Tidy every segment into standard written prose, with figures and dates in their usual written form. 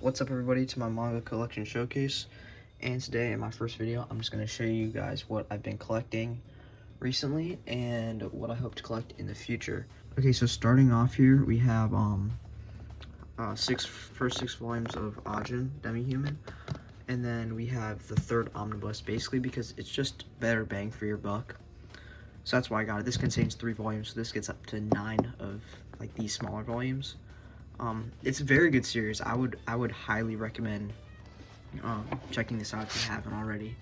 What's up everybody, to my manga collection showcase, and today in my first video I'm just going to show you guys what I've been collecting recently and what I hope to collect in the future. Okay, so starting off here we have first six volumes of Ajin Demi-Human, and then we have the third omnibus, basically because it's just better bang for your buck. So that's why I got it. This contains 3 volumes, so this gets up to 9 of like these smaller volumes. It's a very good series. I would highly recommend checking this out if you haven't already.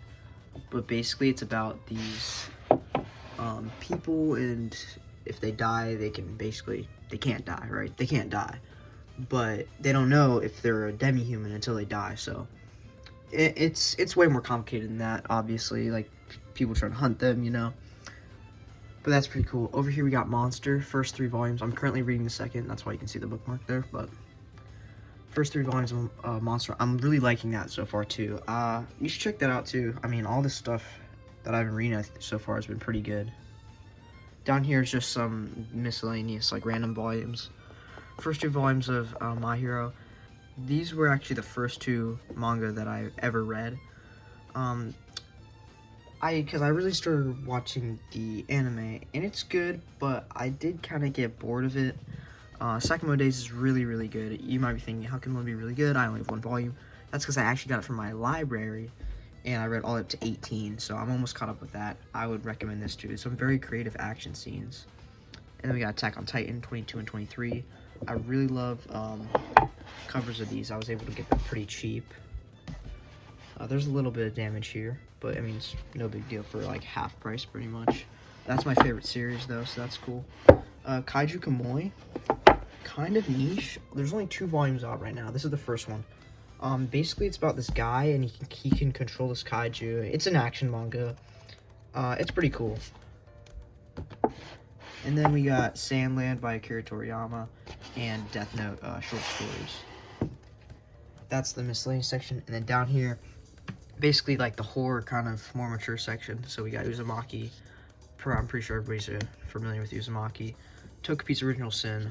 But basically it's about these people, and if they die, they can't die, right? They can't die, but they don't know if they're a demi-human until they die. So it's way more complicated than that, obviously. Like, people trying to hunt them, you know. But that's pretty cool. Over here we got Monster, first 3 volumes. I'm currently reading the second, that's why you can see the bookmark there, but first 3 volumes of Monster. I'm really liking that so far too. You should check that out too. I mean, all this stuff that I've been reading so far has been pretty good. Down here is just some miscellaneous, like, random volumes. First 2 volumes of My Hero. These were actually the first 2 manga that I ever read. Because I really started watching the anime, and it's good, but I did kind of get bored of it. Sakamo Days is really, really good. You might be thinking, how can one be really good? I only have 1 volume. That's because I actually got it from my library, and I read all up to 18, so I'm almost caught up with that. I would recommend this too. Some very creative action scenes. And then we got Attack on Titan 22 and 23. I really love covers of these. I was able to get them pretty cheap. There's a little bit of damage here, but I mean, it's no big deal for like half price pretty much. That's my favorite series though, so that's cool. Kaiju Kamui, kind of niche. There's only 2 volumes out right now. This is the first one. Basically it's about this guy, and he can control this kaiju. It's an action manga. It's pretty cool. And then we got Sandland by Akira Toriyama and Death Note short stories. That's the miscellaneous section. And then down here, basically like the horror kind of more mature section. So we got Uzumaki. I'm pretty sure everybody's familiar with Uzumaki. Togepi's Original Sin.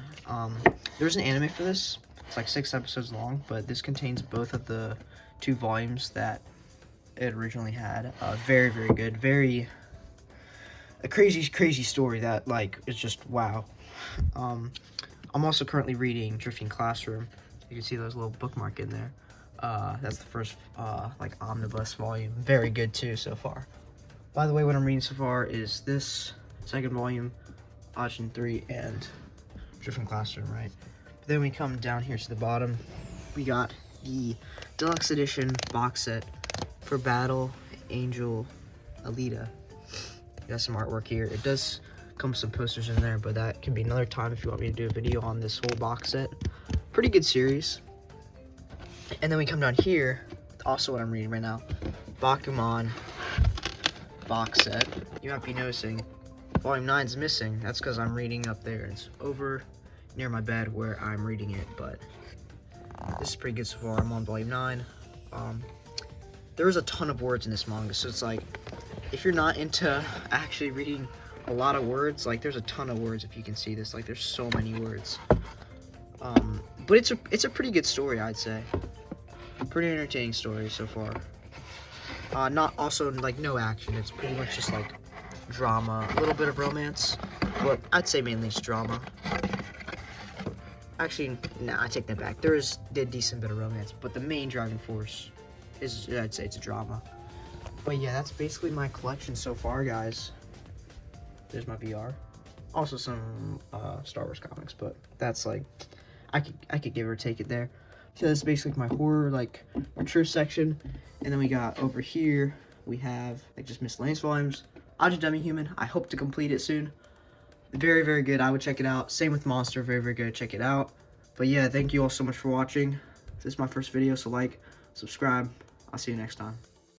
There's an anime for this. It's like 6 episodes long, but this contains both of the 2 volumes that it originally had. Very, very good. A crazy story that, like, is just wow. I'm also currently reading Drifting Classroom. You can see those little bookmark in there. That's the first like omnibus volume. Very good too so far. By the way, what I'm reading so far is this second volume, Ajin 3 and Drifting Classroom, right? But then we come down here to the bottom. We got the deluxe edition box set for Battle Angel Alita. Got some artwork here. It does come with some posters in there, but that can be another time if you want me to do a video on this whole box set. Pretty good series. And then we come down here, also what I'm reading right now, Bakuman box set. You might be noticing volume 9 is missing. That's because I'm reading up there. It's over near my bed where I'm reading it, but this is pretty good so far. I'm on volume 9. There is a ton of words in this manga, so it's like, if you're not into actually reading a lot of words, like, there's a ton of words. If you can see this, like, there's so many words. But it's a pretty good story, I'd say. Pretty entertaining story so far. Not also, like, no action. It's pretty much just like drama, a little bit of romance, but I'd say mainly it's drama. Actually, nah, I take that back. There is a decent bit of romance, but the main driving force is, I'd say, it's a drama. But yeah, that's basically my collection so far, guys. There's my VR. Also some Star Wars comics, but that's like, I could give or take it there. So that's basically my horror, like, mature section. And then we got over here, we have like just miscellaneous volumes. Ajin Demi-Human, I hope to complete it soon. Very, very good. I would check it out. Same with Monster, very, very good. Check it out. But yeah, thank you all so much for watching. This is my first video, so like, subscribe. I'll see you next time.